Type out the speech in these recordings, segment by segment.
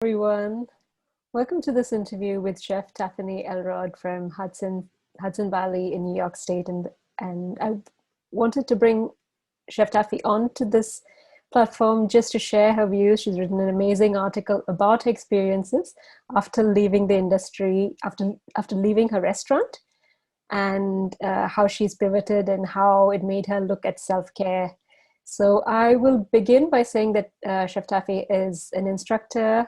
Everyone. Welcome to this interview with Chef Taffy Elrod from Hudson Valley in New York State, and I wanted to bring Chef Taffy onto this platform just to share her views. She's written an amazing article about her experiences after leaving the industry, after leaving her restaurant, and how she's pivoted and how it made her look at self-care. So I will begin by saying that Chef Taffy is an instructor,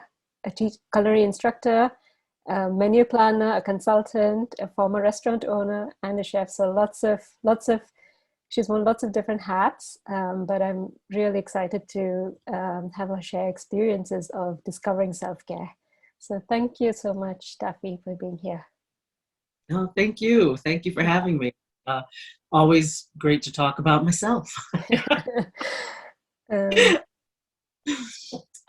culinary instructor, a menu planner, a consultant, a former restaurant owner, and a chef. So she's worn lots of different hats. But I'm really excited to have her share experiences of discovering self-care. So thank you so much, Taffy, for being here. No, thank you. Thank you for having me. Uh, Always great to talk about myself. um,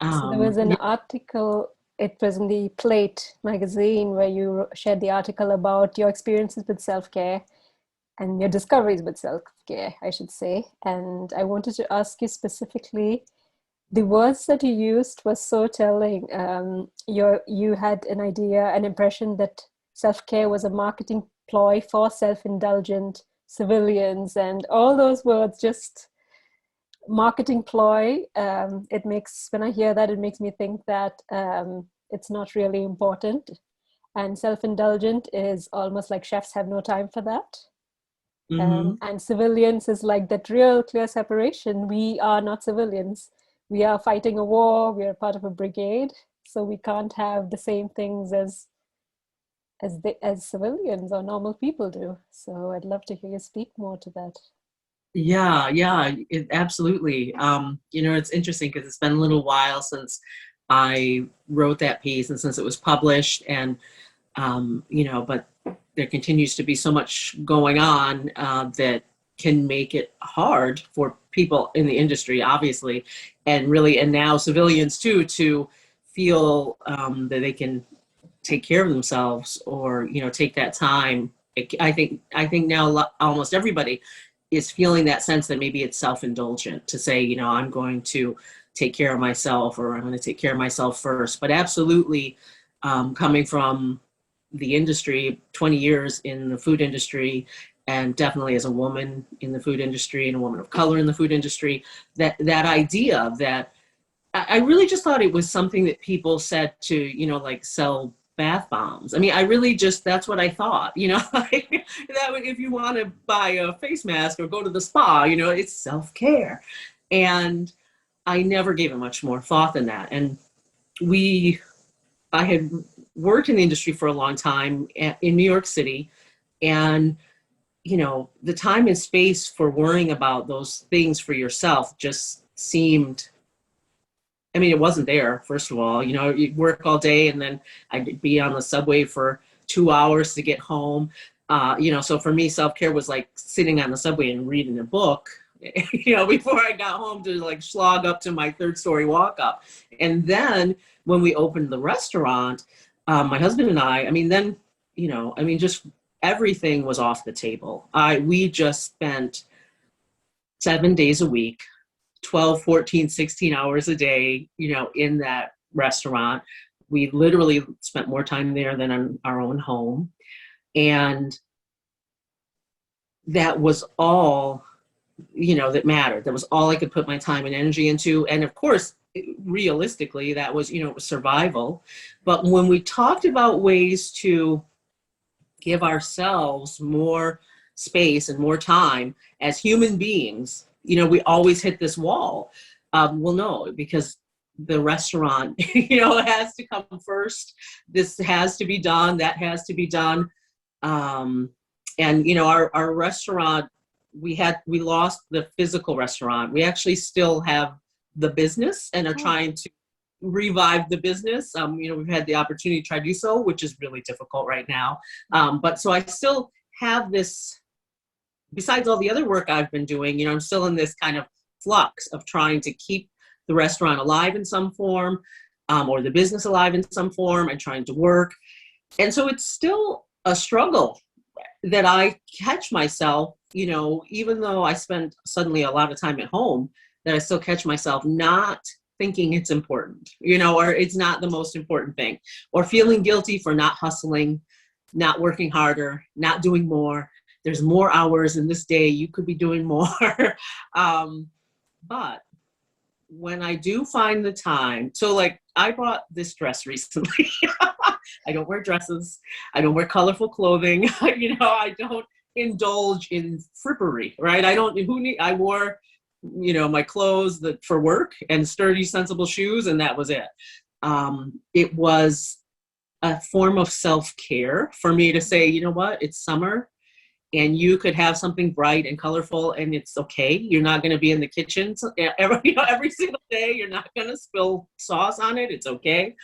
So there was an Yeah, article, it was in the Plate magazine, where you shared the article about your experiences with self-care and your discoveries with self-care, I should say. And I wanted to ask you specifically, the words that you used was so telling. You had an idea, an impression that self-care was a marketing ploy for self-indulgent civilians, and all those words just marketing ploy. It makes, when I hear that, it makes me think that it's not really important, and self-indulgent is almost like chefs have no time for that. hmm And civilians is like that real clear separation. We are not civilians. We are fighting a war. We are part of a brigade, so we can't have the same things as civilians or normal people do. So I'd love to hear you speak more to that. absolutely. It's interesting because it's been a little while since I wrote that piece and since it was published, and but there continues to be so much going on that can make it hard for people in the industry, obviously, and now civilians too, to feel that they can take care of themselves, or take that time. I think now almost everybody is feeling that sense that maybe it's self-indulgent to say, I'm going to take care of myself, or I'm going to take care of myself first. But absolutely, coming from the industry, 20 years in the food industry, and definitely as a woman in the food industry and a woman of color in the food industry, that idea that I really just thought it was something that people said to, like sell bath bombs. I mean, I really just, that's what I thought, like, that if you want to buy a face mask or go to the spa, it's self-care. And I never gave it much more thought than that. And I had worked in the industry for a long time in New York City. And, the time and space for worrying about those things for yourself just seemed, I mean, it wasn't there, first of all. You work all day, and then I'd be on the subway for 2 hours to get home. So for me, self-care was like sitting on the subway and reading a book, before I got home to like slog up to my third story walk up. And then when we opened the restaurant, my husband and I mean, then, just everything was off the table. We just spent 7 days a week, 12, 14, 16 hours a day, in that restaurant. We literally spent more time there than in our own home. And that was all, that mattered. That was all I could put my time and energy into. And of course, realistically, that was, it was survival. But when we talked about ways to give ourselves more space and more time as human beings, we always hit this wall. Well, no, because the restaurant, has to come first. This has to be done. That has to be done. And, our restaurant, we lost the physical restaurant. We actually still have the business and are trying to revive the business. We've had the opportunity to try to do so, which is really difficult right now. But so I still have this, besides all the other work I've been doing, I'm still in this kind of flux of trying to keep the restaurant alive in some form, or the business alive in some form, and trying to work. And so it's still a struggle that I catch myself, even though I spend suddenly a lot of time at home, that I still catch myself not thinking it's important, or it's not the most important thing, or feeling guilty for not hustling, not working harder, not doing more. There's more hours in this day. You could be doing more. But when I do find the time, so like I bought this dress recently. I don't wear dresses. I don't wear colorful clothing. I don't indulge in frippery, right? I wore, my clothes for work and sturdy, sensible shoes, and that was it. It was a form of self-care for me to say, you know what, it's summer and you could have something bright and colorful and it's okay. You're not going to be in the kitchen every single day. You're not going to spill sauce on it. It's okay.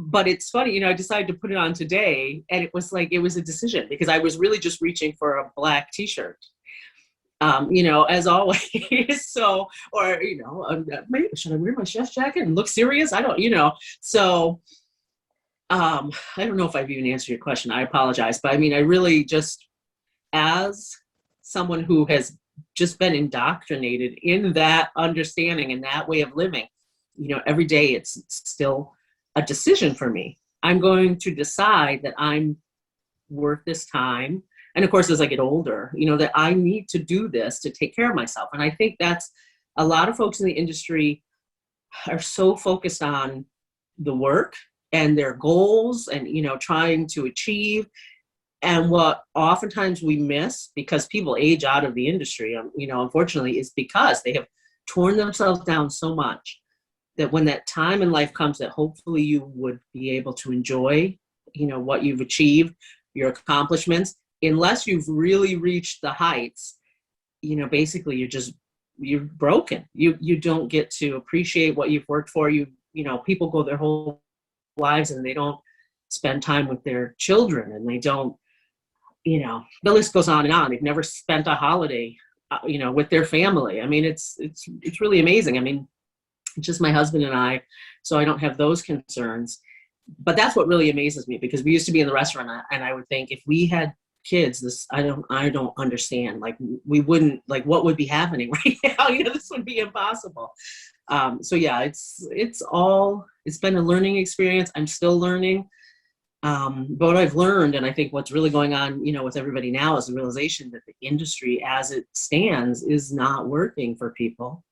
But it's funny, I decided to put it on today and it was a decision because I was really just reaching for a black t-shirt. As always. So, or, maybe should I wear my chef's jacket and look serious? I don't, so, I don't know if I've even answered your question. I apologize. But I mean, I really just, as someone who has just been indoctrinated in that understanding and that way of living, every day it's still a decision for me. I'm going to decide that I'm worth this time. And of course, as I get older, that I need to do this to take care of myself. And I think that's a lot of folks in the industry are so focused on the work and their goals and, trying to achieve. And what oftentimes we miss because people age out of the industry, unfortunately, is because they have torn themselves down so much that when that time in life comes that hopefully you would be able to enjoy, what you've achieved, your accomplishments, unless you've really reached the heights, basically you're broken. You don't get to appreciate what you've worked for. People go their whole lives and they don't spend time with their children and they don't, the list goes on and on. They've never spent a holiday, with their family. I mean, it's really amazing. I mean, it's just my husband and I, so I don't have those concerns. But that's what really amazes me because we used to be in the restaurant and I would think if we had kids, I don't understand. Like we wouldn't, like what would be happening right now? This would be impossible. So yeah, it's been a learning experience. I'm still learning. But what I've learned, and I think what's really going on, with everybody now is the realization that the industry as it stands is not working for people.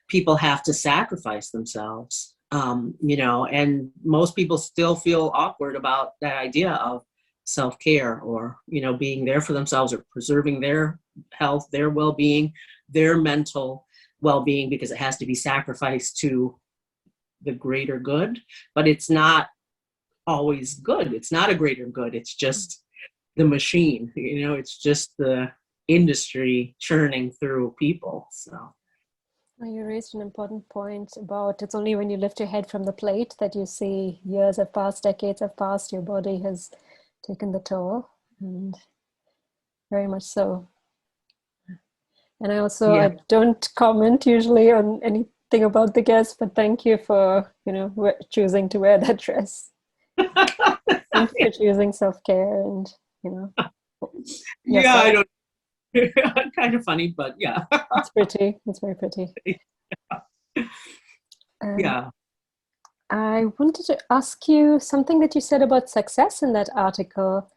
People have to sacrifice themselves, and most people still feel awkward about that idea of self-care or, being there for themselves or preserving their health, their well-being, their mental well-being, because it has to be sacrificed to the greater good. But it's not always good. It's not a greater good. It's just the machine, it's just the industry churning through people. So. Well, you raised an important point about it's only when you lift your head from the plate that you see years have passed, decades have passed, your body has taken the toll, and very much so. And I don't comment usually on anything about the guests, but thank you for, choosing to wear that dress. Thank you for choosing self-care and, Yeah, I don't. Kind of funny, but yeah. It's pretty. It's very pretty. Yeah. I wanted to ask you something that you said about success in that article.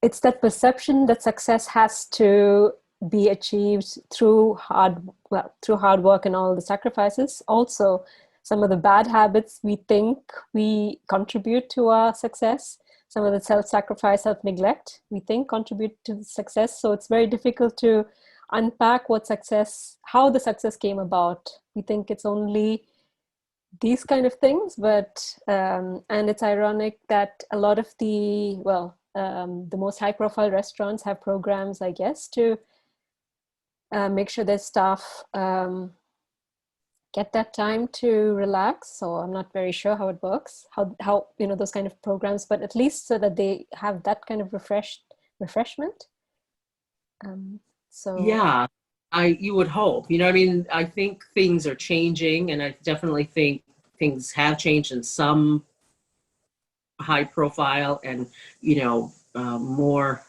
It's that perception that success has to be achieved through hard work and all the sacrifices. Also, some of the bad habits we think we contribute to our success. Some of the self-sacrifice, self-neglect, we think contribute to the success. So it's very difficult to unpack how the success came about. We think it's only these kind of things, but, and it's ironic that a lot of the most high-profile restaurants have programs, I guess, to make sure their staff get that time to relax. So I'm not very sure how it works, how those kind of programs, but at least so that they have that kind of refreshment. So yeah, you would hope. I think things are changing, and I definitely think things have changed in some high profile and more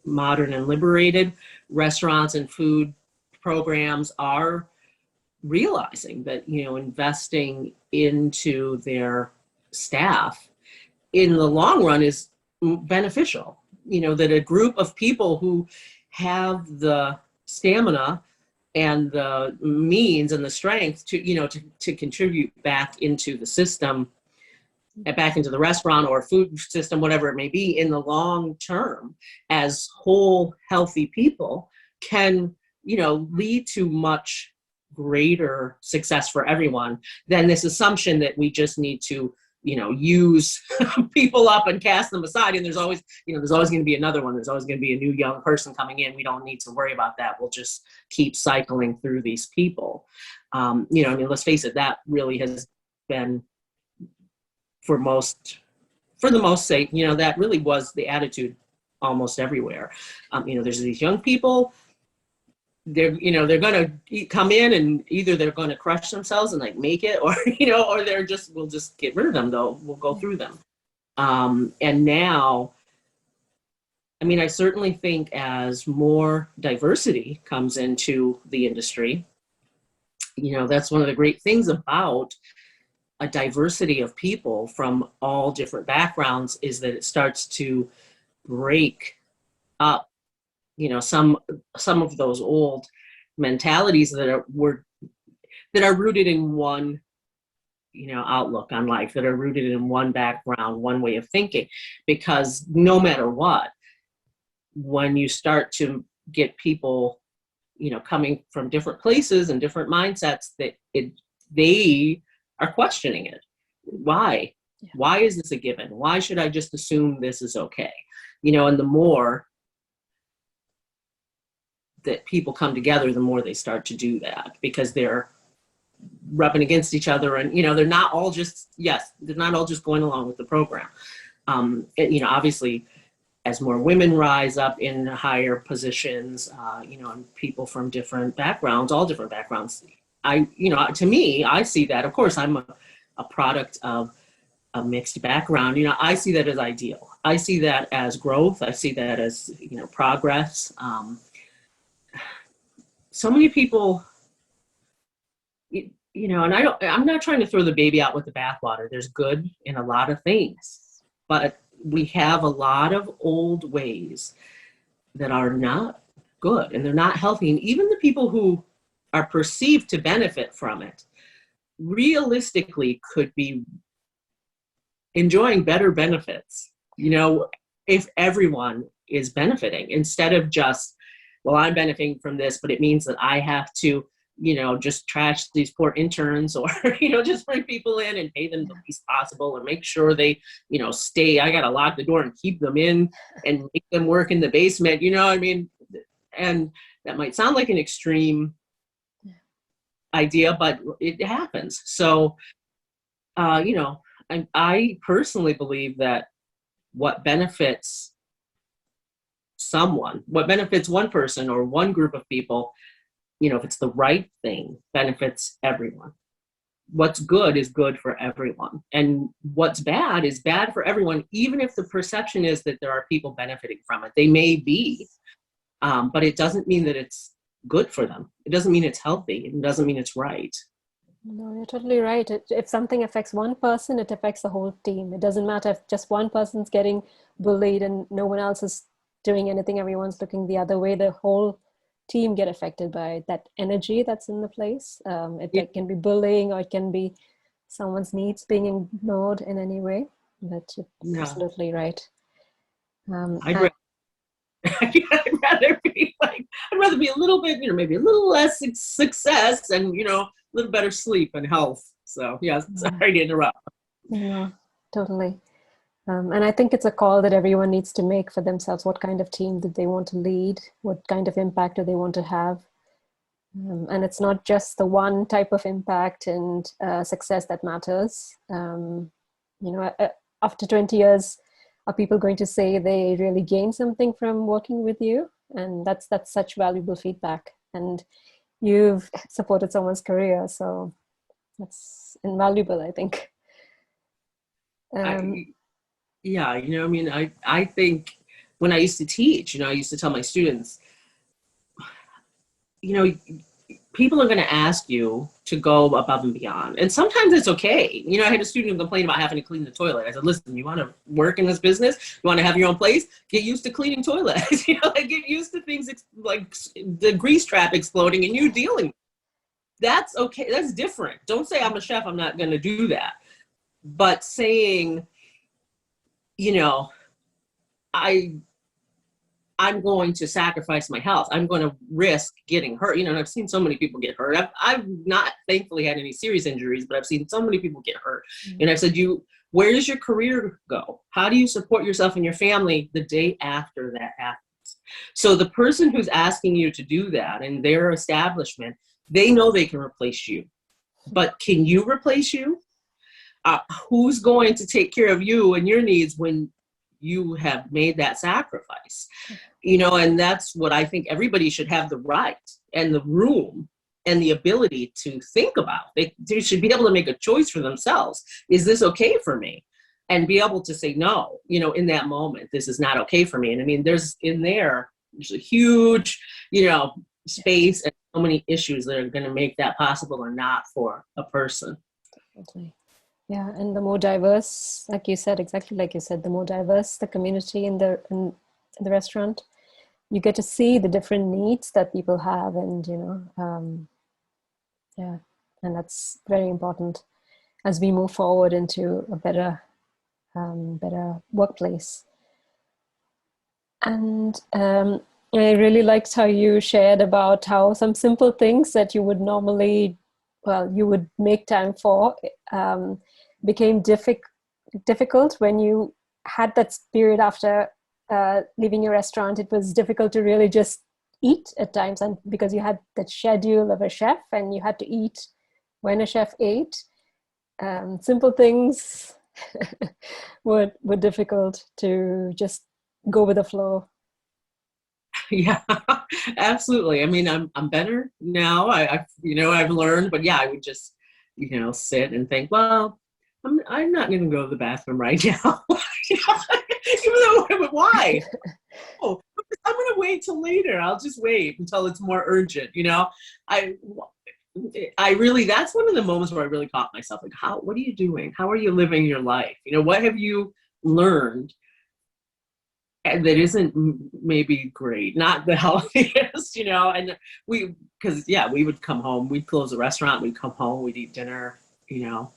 modern and liberated restaurants and food programs are realizing that, investing into their staff in the long run is beneficial. That a group of people who have the stamina and the means and the strength to contribute back into the system, back into the restaurant or food system, whatever it may be, in the long term, as whole healthy people, can lead to much greater success for everyone than this assumption that we just need to use people up and cast them aside. And there's always going to be another one. There's always going to be a new young person coming in. We don't need to worry about that. We'll just keep cycling through these people. Let's face it, that really has been, for the most sake, that really was the attitude almost everywhere. There's these young people, they're going to come in and either they're going to crush themselves and like make it, or or we'll just get rid of them, though we'll go through them. And now, I certainly think as more diversity comes into the industry, that's one of the great things about a diversity of people from all different backgrounds, is that it starts to break up some of those old mentalities that are rooted in one outlook on life, that are rooted in one background, one way of thinking. Because no matter what, when you start to get people coming from different places and different mindsets, they are questioning it. Why? Yeah. Why is this a given? Why should I just assume this is okay? And the more that people come together, the more they start to do that, because they're rubbing against each other, and they're not all just going along with the program. Obviously, as more women rise up in higher positions, and people from different backgrounds, all different backgrounds, to me, I see that. Of course, I'm a product of a mixed background. I see that as ideal. I see that as growth. I see that as progress. So many people, and I'm not trying to throw the baby out with the bathwater. There's good in a lot of things, but we have a lot of old ways that are not good and they're not healthy. And even the people who are perceived to benefit from it realistically could be enjoying better benefits, if everyone is benefiting, instead of just, well, I'm benefiting from this, but it means that I have to, just trash these poor interns, or, just bring people in and pay them the least possible and make sure they, stay. I got to lock the door and keep them in and make them work in the basement, and that might sound like an extreme idea, but it happens. So, I personally believe that what benefits one person or one group of people, if it's the right thing, benefits everyone. What's good is good for everyone. And what's bad is bad for everyone, even if the perception is that there are people benefiting from it. They may be, but it doesn't mean that it's good for them. It doesn't mean it's healthy. It doesn't mean it's right. No, you're totally right. If something affects one person, it affects the whole team. It doesn't matter if just one person's getting bullied and no one else is doing anything, everyone's looking the other way, the whole team get affected by that energy that's in the place. It can be bullying, or it can be someone's needs being ignored in any way. But you're absolutely right. I'd rather be a little bit, maybe a little less success and, a little better sleep and health. So, sorry to interrupt. Yeah, totally. And I think it's a call that everyone needs to make for themselves. What kind of team do they want to lead? What kind of impact do they want to have? And it's not just the one type of impact and success that matters. After 20 years, are people going to say they really gained something from working with you? And that's such valuable feedback. And you've supported someone's career, so that's invaluable, I think. I think when I used to teach, I used to tell my students, you know, people are going to ask you to go above and beyond. And sometimes it's okay. You know, I had a student complain about having to clean the toilet. I said, listen, you want to work in this business? You want to have your own place? Get used to cleaning toilets. You know, like get used to things like the grease trap exploding and you dealing. That's okay. That's different. Don't say I'm a chef, I'm not going to do that. But saying, you know, I'm going to sacrifice my health. I'm going to risk getting hurt. You know, and I've seen so many people get hurt. I've not thankfully had any serious injuries, but I've seen so many people get hurt. Mm-hmm. And I've said, where does your career go? How do you support yourself and your family the day after that happens? So the person who's asking you to do that in their establishment, they know they can replace you. But can you replace you? Who's going to take care of you and your needs when you have made that sacrifice? You know, and that's what I think everybody should have the right and the room and the ability to think about. They should be able to make a choice for themselves. Is this okay for me? And be able to say no, you know, in that moment, this is not okay for me. And I mean, there's a huge, you know, space and so many issues that are going to make that possible or not for a person. Definitely. Yeah, and the more diverse, like you said, exactly like you said, the more diverse the community in the restaurant, you get to see the different needs that people have, and you know, yeah, and that's very important as we move forward into a better workplace. And I really liked how you shared about how some simple things that you would normally, you would make time for, became difficult when you had that period after leaving your restaurant. It was difficult to really just eat at times, and because you had that schedule of a chef and you had to eat when a chef ate. Simple things were difficult to just go with the flow. Yeah, absolutely. I mean, I'm better now. I've learned, but yeah, I would just, you know, sit and think, well, I'm not going to go to the bathroom right now. Even though, why? Oh, I'm going to wait till later. I'll just wait until it's more urgent. You know, I really, that's one of the moments where I really caught myself. Like, what are you doing? How are you living your life? You know, what have you learned that isn't maybe great, not the healthiest, you know? And we would come home, we'd close the restaurant, we'd come home, we'd eat dinner, you know,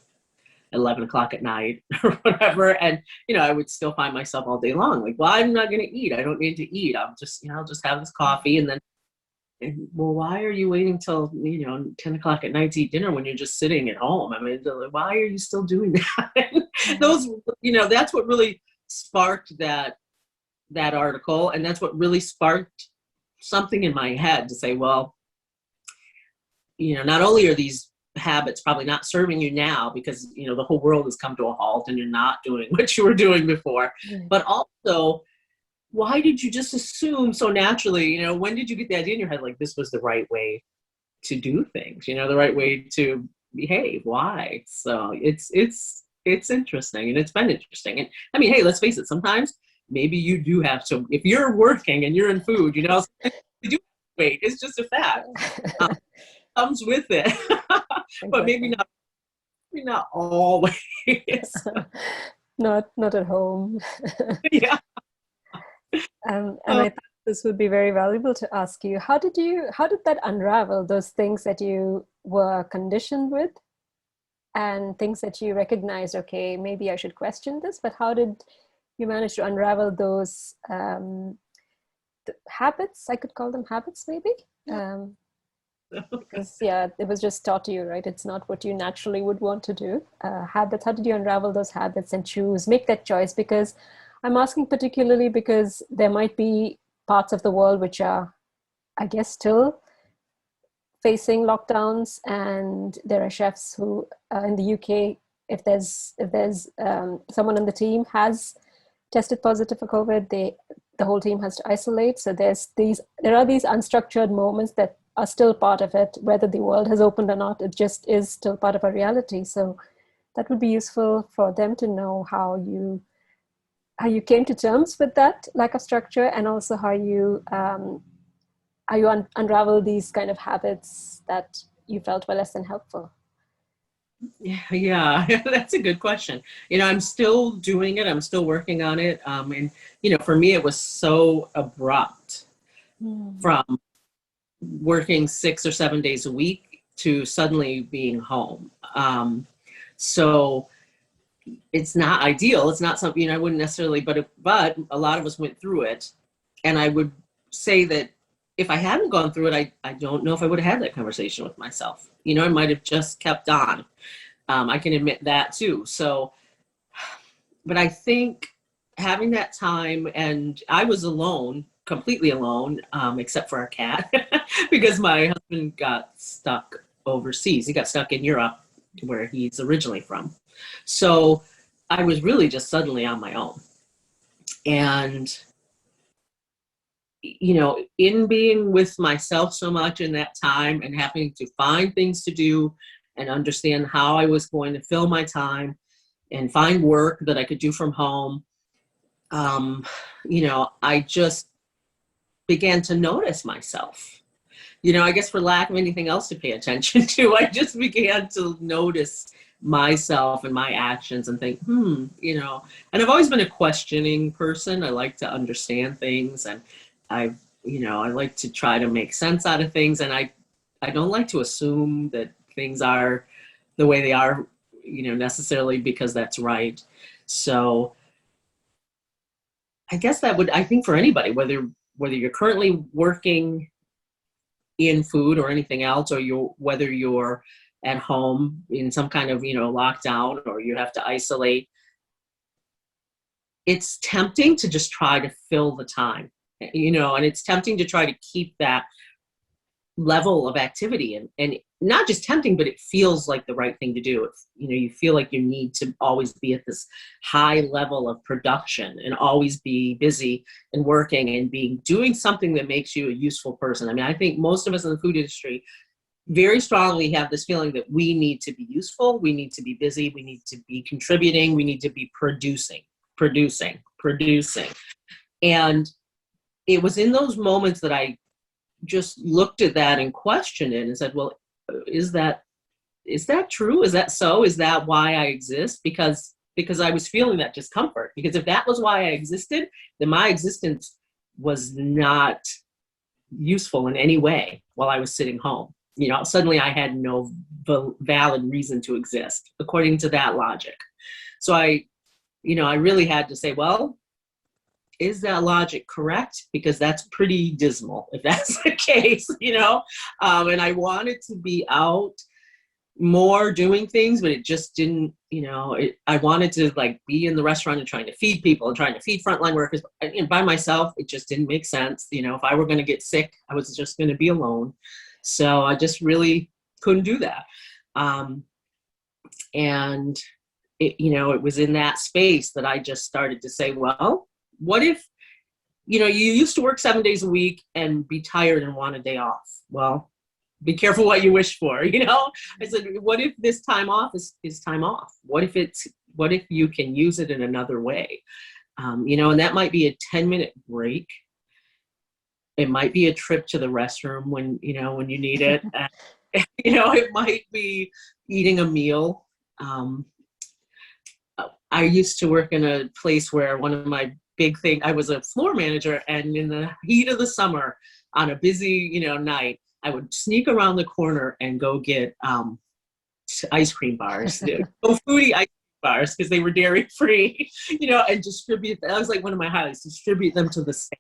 11 o'clock at night or whatever. And, you know, I would still find myself all day long, like, well, I'm not going to eat. I don't need to eat. I'll just have this coffee. And then, well, why are you waiting till, you know, 10 o'clock at night to eat dinner when you're just sitting at home? I mean, why are you still doing that? Those, you know, that's what really sparked that article. And that's what really sparked something in my head to say, well, you know, not only are these habits probably not serving you now because, you know, the whole world has come to a halt and you're not doing what you were doing before, but also, why did you just assume so naturally, you know, when did you get the idea in your head, like this was the right way to do things, you know, the right way to behave? Why? So it's interesting, and it's been interesting. And I mean, hey, let's face it, sometimes maybe you do have to, if you're working and you're in food, you know, you do wait. It's just a fact. Comes with it. But maybe not always. Not at home. Yeah. And I thought this would be very valuable to ask you. How did that unravel, those things that you were conditioned with and things that you recognized, okay, maybe I should question this, but how did you manage to unravel those habits? I could call them habits, maybe. Because it was just taught to you, right? It's not what you naturally would want to do. Habits. How did you unravel those habits and make that choice? Because I'm asking particularly because there might be parts of the world which are, I guess, still facing lockdowns, and there are chefs who in the UK, if there's someone on the team has tested positive for COVID, the whole team has to isolate. So there are these unstructured moments that are still part of it, whether the world has opened or not. It just is still part of our reality. So that would be useful for them to know how you came to terms with that lack of structure, and also how you how you unravel these kind of habits that you felt were less than helpful? Yeah, that's a good question. I'm still doing it. I'm still working on it. And for me, it was so abrupt Mm. from working 6 or 7 days a week to suddenly being home. So it's not ideal. It's not something, I wouldn't necessarily, but a lot of us went through it. And I would say that if I hadn't gone through it, I don't know if I would have had that conversation with myself. I might have just kept on. I can admit that too. So, but I think having that time, and I was alone, completely alone, except for our cat, because my husband got stuck overseas. He got stuck in Europe, where he's originally from. So I was really just suddenly on my own. And, in being with myself so much in that time and having to find things to do and understand how I was going to fill my time and find work that I could do from home, I just began to notice myself. I guess for lack of anything else to pay attention to, I just began to notice myself and my actions and think, and I've always been a questioning person. I like to understand things, and I like to try to make sense out of things. And I don't like to assume that things are the way they are, necessarily because that's right. So I guess I think for anybody, whether you're currently working in food or anything else, or whether you're at home in some kind of, lockdown, or you have to isolate, it's tempting to just try to fill the time, and it's tempting to try to keep that level of activity, and not just tempting, but it feels like the right thing to do. It's, you feel like you need to always be at this high level of production and always be busy and working and doing something that makes you a useful person. I mean, I think most of us in the food industry very strongly have this feeling that we need to be useful, we need to be busy, we need to be contributing, we need to be producing. And it was in those moments that I just looked at that and questioned it and said, well, is that true? Is that so? Is that why I exist? Because I was feeling that discomfort. Because if that was why I existed, then my existence was not useful in any way while I was sitting home. Suddenly I had no valid reason to exist according to that logic. So I really had to say, well, is that logic correct? Because that's pretty dismal if that's the case, and I wanted to be out more doing things, but it just didn't, I wanted to be in the restaurant and trying to feed people and trying to feed frontline workers, and by myself, it just didn't make sense. If I were going to get sick, I was just going to be alone. So I just really couldn't do that. And it was in that space that I just started to say, well, what if, you used to work 7 days a week and be tired and want a day off? Well, be careful what you wish for, I said, what if this time off is time off? What if you can use it in another way? And that might be a 10-minute break. It might be a trip to the restroom when you need it. It might be eating a meal. I used to work in a place where one of my I was a floor manager, and in the heat of the summer on a busy, night, I would sneak around the corner and go get ice cream bars, go foodie ice cream bars, because they were dairy free, and distribute. That was like one of my highlights, distribute them to the staff.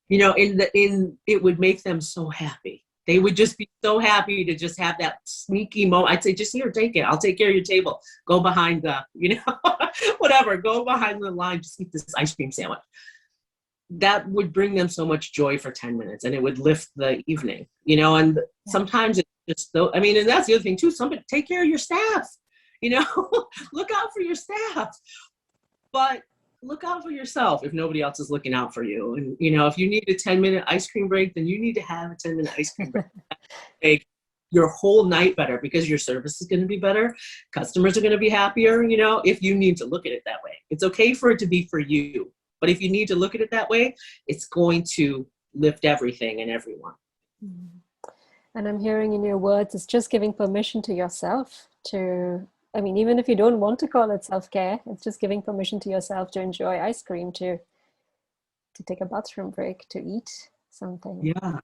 It would make them so happy. They would just be so happy to just have that sneaky moment. I'd say, just here, take it. I'll take care of your table. Go behind the, whatever. Go behind the line. Just eat this ice cream sandwich. That would bring them so much joy for 10 minutes, and it would lift the evening, and sometimes it's just, and that's the other thing too. Somebody take care of your staff, look out for your staff, but look out for yourself if nobody else is looking out for you. And, if you need a 10-minute ice cream break, then you need to have a 10-minute ice cream break. Make your whole night better, because your service is going to be better. Customers are going to be happier, if you need to look at it that way. It's okay for it to be for you. But if you need to look at it that way, it's going to lift everything and everyone. Mm. And I'm hearing in your words, it's just giving permission to yourself to, I mean, even if you don't want to call it self-care, it's just giving permission to yourself to enjoy ice cream, to take a bathroom break, to eat something. Yeah,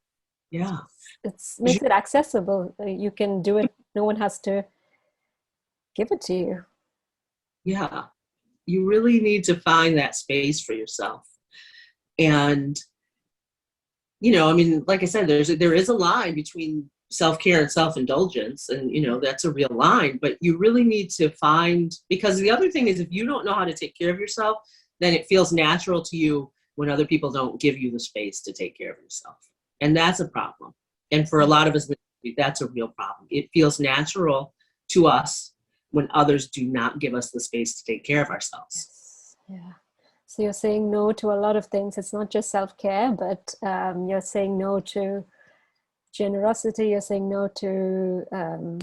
yeah. It's makes it accessible. You can do it. No one has to give it to you. Yeah, you really need to find that space for yourself. And, I mean, like I said, there is a line between self-care and self-indulgence, and that's a real line, but you really need to find, because the other thing is, if you don't know how to take care of yourself, then it feels natural to you when other people don't give you the space to take care of yourself. And that's a problem. And for a lot of us, that's a real problem. It feels natural to us when others do not give us the space to take care of ourselves. Yes. Yeah. So you're saying no to a lot of things. It's not just self-care, but you're saying no to generosity. You're saying no to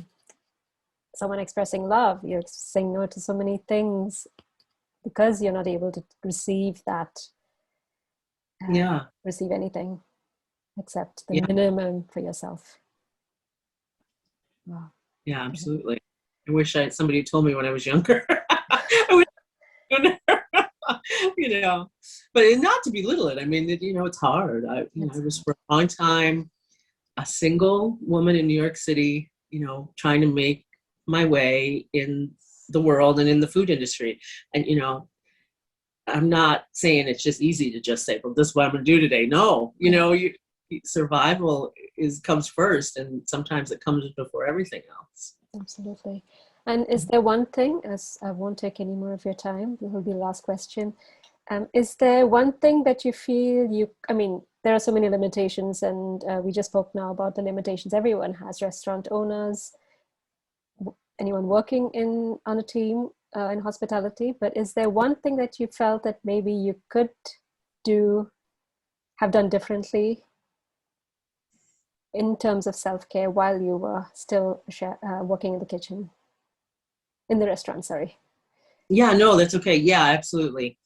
someone expressing love. You're saying no to so many things because you're not able to receive that, Yeah. receive anything except the Yeah. minimum for yourself. Wow. Yeah, absolutely. I wish somebody had told me when I was younger. I wish, but not to belittle it. I mean, it's hard. I was for a long time a single woman in New York City, trying to make my way in the world and in the food industry. And, I'm not saying it's just easy to just say, well, this is what I'm going to do today. No, survival comes first, and sometimes it comes before everything else. Absolutely. And is there one thing, as I won't take any more of your time, this will be the last question. Is there one thing that you feel I mean, there are so many limitations, and we just spoke now about the limitations everyone has, restaurant owners, anyone working on a team in hospitality, but is there one thing that you felt that maybe you could have done differently in terms of self-care while you were still working in the kitchen, in the restaurant, sorry? Yeah, no, that's okay. Yeah, absolutely.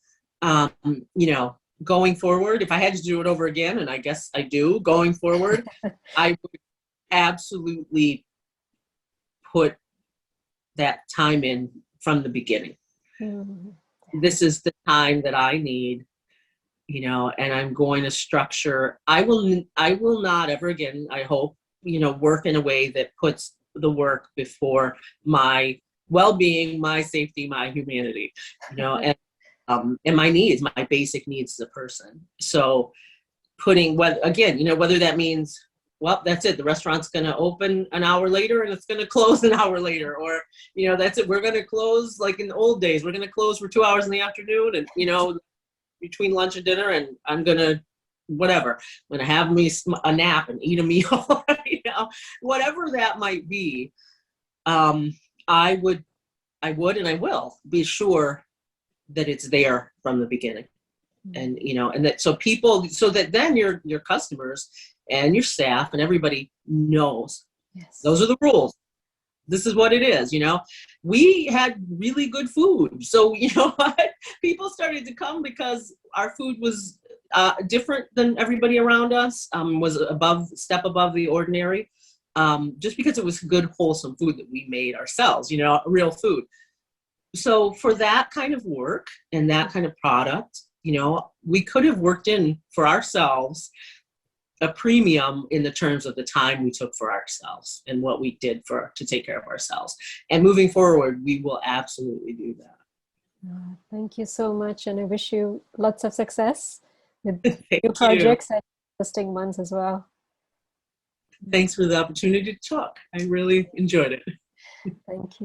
Going forward, if I had to do it over again, and I guess I do, going forward, I would absolutely put that time in from the beginning. Mm-hmm. This is the time that I need, and I'm going to structure. I will not ever again, I hope, work in a way that puts the work before my well-being, my safety, my humanity, and my needs, my basic needs as a person. So putting whether that means, well, that's it, the restaurant's going to open an hour later and it's going to close an hour lader, or that's it, we're going to close like in the old days, we're going to close for 2 hours in the afternoon, and between lunch and dinner, and I'm going to whatever, I'm going to have me a nap and eat a meal, whatever that might be. I would and I will be sure that it's there from the beginning. And and that so that then your customers and your staff and everybody knows, yes, those are the rules, this is what it is. We had really good food, so people started to come because our food was different than everybody around us, was step above the ordinary, just because it was good, wholesome food that we made ourselves, real food. So for that kind of work and that kind of product, we could have worked in for ourselves a premium in the terms of the time we took for ourselves and what we did to take care of ourselves. And moving forward, we will absolutely do that. Thank you so much. And I wish you lots of success with your projects and interesting ones as well. Thanks for the opportunity to talk. I really enjoyed it. Thank you.